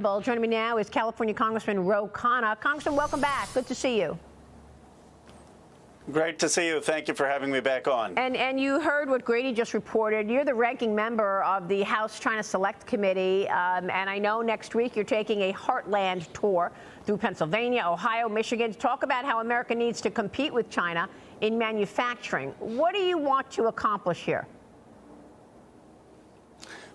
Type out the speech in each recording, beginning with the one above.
Joining me now is California Congressman Khanna. Congressman, welcome back. Good to see you. Great to see you. Thank you for having me back on. And you heard what Grady just reported. You're the ranking member of the House China Select Committee, and I know next week you're taking a heartland tour through Pennsylvania, Ohio, Michigan to talk about how America needs to compete with China in manufacturing. What do you want to accomplish here?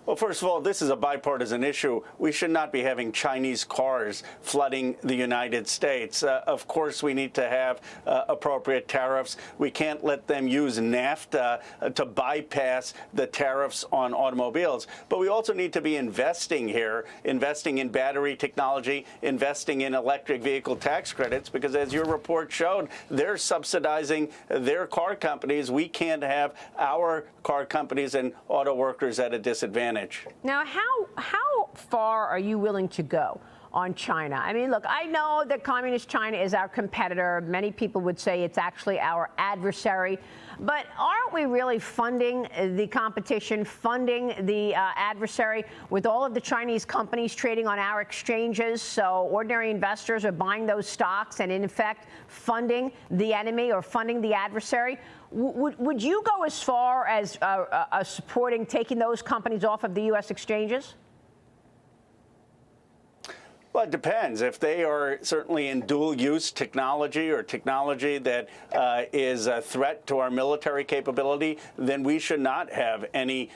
Well, first of all, this is a bipartisan issue. We should not be having Chinese cars flooding the United States. Of course, we need to have appropriate tariffs. We can't let them use NAFTA to bypass the tariffs on automobiles. But we also need to be investing here, investing in battery technology, investing in electric vehicle tax credits, because as your report showed, they're subsidizing their car companies. We can't have our car companies and auto workers at a disadvantage. Now, how far are you willing to go on China? I mean, look, I know that Communist China is our competitor. Many people would say it's actually our adversary. But aren't we really funding the competition, funding the adversary with all of the Chinese companies trading on our exchanges? So ordinary investors are buying those stocks and, in effect, funding the enemy or funding the adversary. Would you go as far as supporting taking those companies off of the U.S. exchanges? Well, it depends. If they are certainly in dual-use technology or technology that is a threat to our military capability, then we should not have any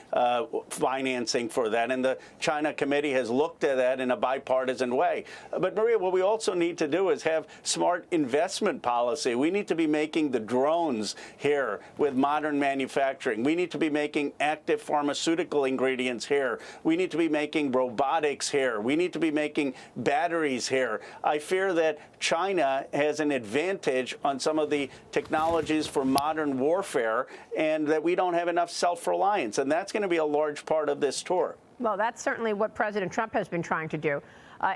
financing for that. And the China Committee has looked at that in a bipartisan way. But, Maria, what we also need to do is have smart investment policy. We need to be making the drones here with modern manufacturing. We need to be making active pharmaceutical ingredients here. We need to be making robotics here. We need to be making batteries here. I fear that China has an advantage on some of the technologies for modern warfare and that we don't have enough self-reliance. And that's going to be a large part of this tour. Well, that's certainly what President Trump has been trying to do.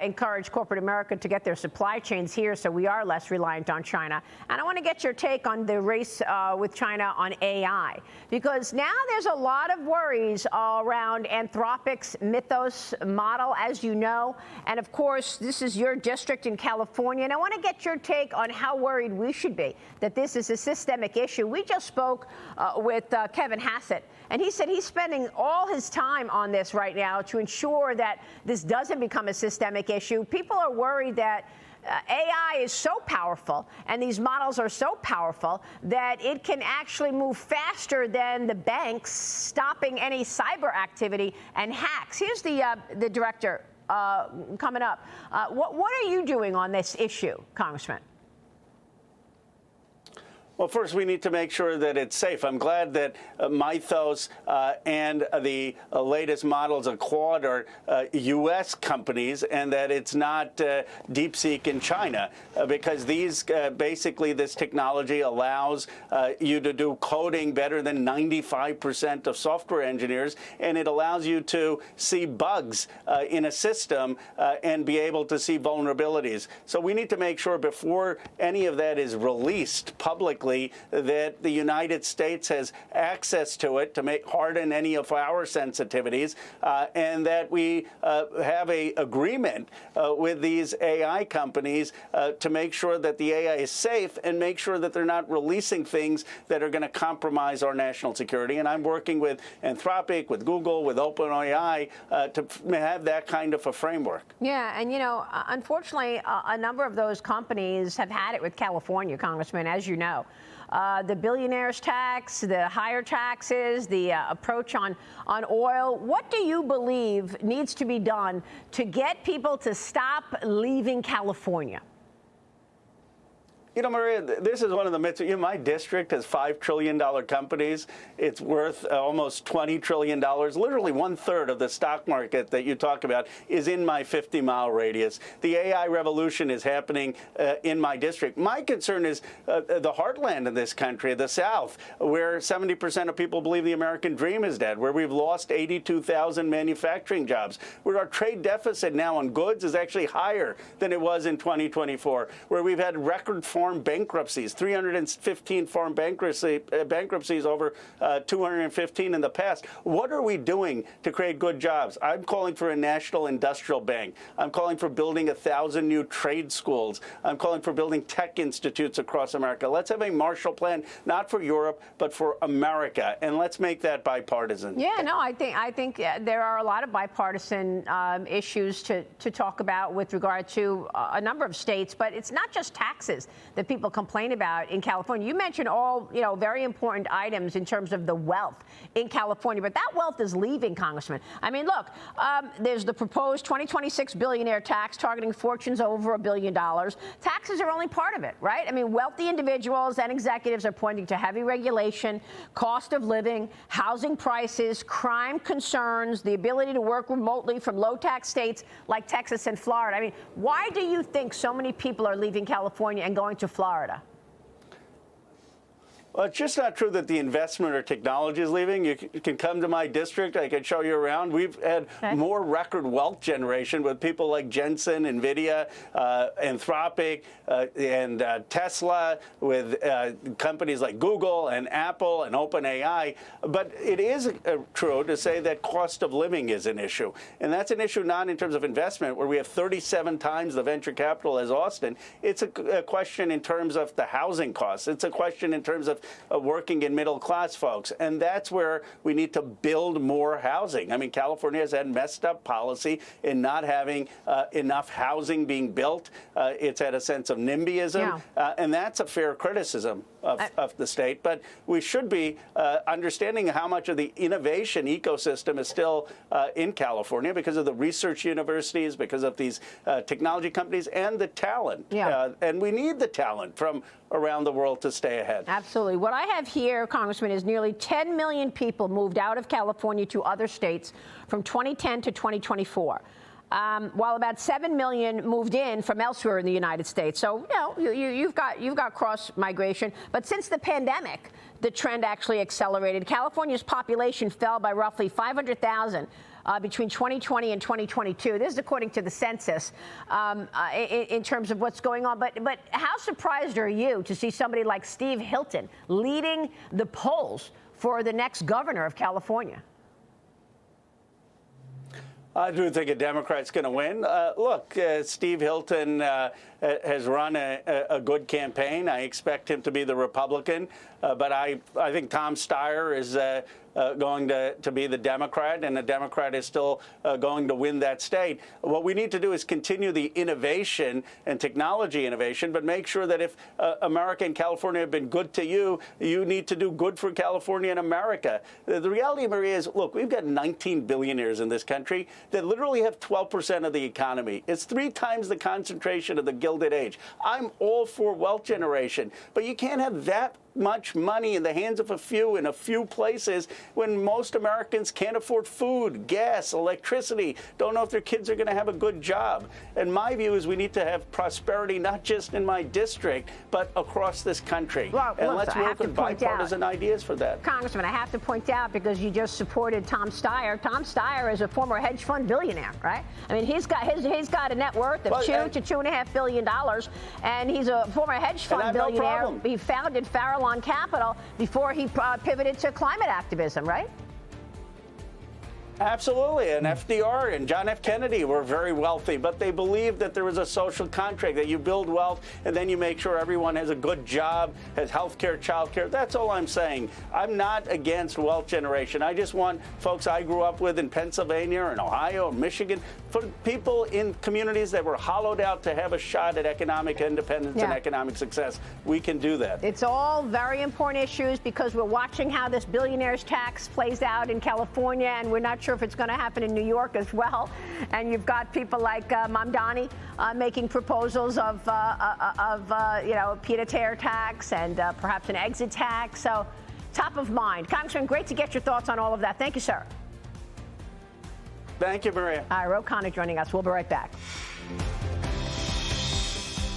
Encourage corporate America to get their supply chains here so we are less reliant on China. And I want to get your take on the race with China on AI, because now there's a lot of worries around Anthropic's Mythos model, as you know. And of course, this is your district in California. And I want to get your take on how worried we should be that this is a systemic issue. We just spoke with Kevin Hassett, and he said he's spending all his time on this right now to ensure that this doesn't become a systemic issue. People are worried that AI is so powerful and these models are so powerful that it can actually move faster than the banks stopping any cyber activity and hacks. Here's the director coming up. What are you doing on this issue, Congressman? Well, first, we need to make sure that it's safe. I'm glad that Mythos and the latest models of Claude are U.S. companies and that it's not DeepSeek in China, because these basically this technology allows you to do coding better than 95% of software engineers, and it allows you to see bugs in a system and be able to see vulnerabilities. So we need to make sure before any of that is released publicly that the United States has access to it to harden any of our sensitivities, and that we have an agreement with these AI companies to make sure that the AI is safe and make sure that they're not releasing things that are going to compromise our national security. And I'm working with Anthropic, with Google, with OpenAI to have that kind of a framework. Yeah, and you know, unfortunately, a number of those companies have had it with California, Congressman, as you know. The billionaires tax, the higher taxes, the approach on oil. What do you believe needs to be done to get people to stop leaving California? You know, Maria, this is one of the myths. You know, my district has $5 trillion companies. It's worth almost $20 trillion. Literally 1/3 of the stock market that you talk about is in my 50-mile radius. The AI revolution is happening in my district. My concern is the heartland of this country, the South, where 70% of people believe the American dream is dead, where we've lost 82,000 manufacturing jobs, where our trade deficit now on goods is actually higher than it was in 2024, where we've had record foreign farm bankruptcies, 315 farm bankruptcies over 215 in the past. What are we doing to create good jobs? I'm calling for a national industrial bank. I'm calling for building 1,000 new trade schools. I'm calling for building tech institutes across America. Let's have a Marshall Plan, not for Europe, but for America, and let's make that bipartisan. Yeah, no, I think there are a lot of bipartisan issues to talk about with regard to a number of states, but it's not just taxes that people complain about in California. You mentioned all, very important items in terms of the wealth in California, but that wealth is leaving, Congressman. I mean, look, there's the proposed 2026 billionaire tax targeting fortunes over $1 billion. Taxes are only part of it, right? I mean, wealthy individuals and executives are pointing to heavy regulation, cost of living, housing prices, crime concerns, the ability to work remotely from low-tax states like Texas and Florida. I mean, why do you think so many people are leaving California and going to Florida? Well, it's just not true that the investment or technology is leaving. You can come to my district. I can show you around. We've had more record wealth generation with people like Jensen, NVIDIA, Anthropic, and Tesla, with companies like Google and Apple and OpenAI. But it is true to say that cost of living is an issue. And that's an issue not in terms of investment, where we have 37 times the venture capital as Austin. It's a question in terms of the housing costs. It's a question in terms of working and middle-class folks. And that's where we need to build more housing. I mean, California has had messed up policy in not having enough housing being built. It's had a sense of NIMBYism, and that's a fair criticism of the state. But we should be understanding how much of the innovation ecosystem is still in California because of the research universities, because of these technology companies, and the talent. And we need the talent from around the world to stay ahead. Absolutely. What I have here, Congressman, is nearly 10 million people moved out of California to other states from 2010 to 2024. While about 7 million moved in from elsewhere in the United States. So, you've got cross migration. But since the pandemic, the trend actually accelerated. California's population fell by roughly 500,000 between 2020 and 2022. This is according to the census in terms of what's going on. But how surprised are you to see somebody like Steve Hilton leading the polls for the next governor of California? I do think a Democrat's going to win. Look, Steve Hilton has run a good campaign. I expect him to be the Republican, but I think Tom Steyer is going to be the Democrat, and the Democrat is still going to win that state. What we need to do is continue the innovation and technology innovation, but make sure that if America and California have been good to you, you need to do good for California and America. The reality, Maria, is, look, we've got 19 billionaires in this country that literally have 12% of the economy. It's 3 times the concentration of the Gilded Age. I'm all for wealth generation, but you can't have that much money in the hands of a few in a few places when most Americans can't afford food, gas, electricity, don't know if their kids are going to have a good job. And my view is we need to have prosperity not just in my district, but across this country. Well, and look, let's work with bipartisan ideas for that. Congressman, I have to point out, because you just supported Tom Steyer. Tom Steyer is a former hedge fund billionaire, right? I mean, he's got a net worth of $2 to $2.5 billion, and he's a former hedge fund billionaire. No problem. He founded Farallon Capital before he pivoted to climate activism, right? Absolutely. And FDR and John F. Kennedy were very wealthy, but they believed that there was a social contract, that you build wealth and then you make sure everyone has a good job, has health care, child care. That's all I'm saying. I'm not against wealth generation. I just want folks I grew up with in Pennsylvania and Ohio and Michigan, for people in communities that were hollowed out to have a shot at economic independence and economic success. We can do that. It's all very important issues, because we're watching how this billionaire's tax plays out in California, and we're not sure if it's going to happen in New York as well. And you've got people like Mamdani making proposals of pied-à-terre tax and perhaps an exit tax. So top of mind. Congressman, great to get your thoughts on all of that. Thank you, sir. Thank you, Maria. All right, Khanna joining us. We'll be right back.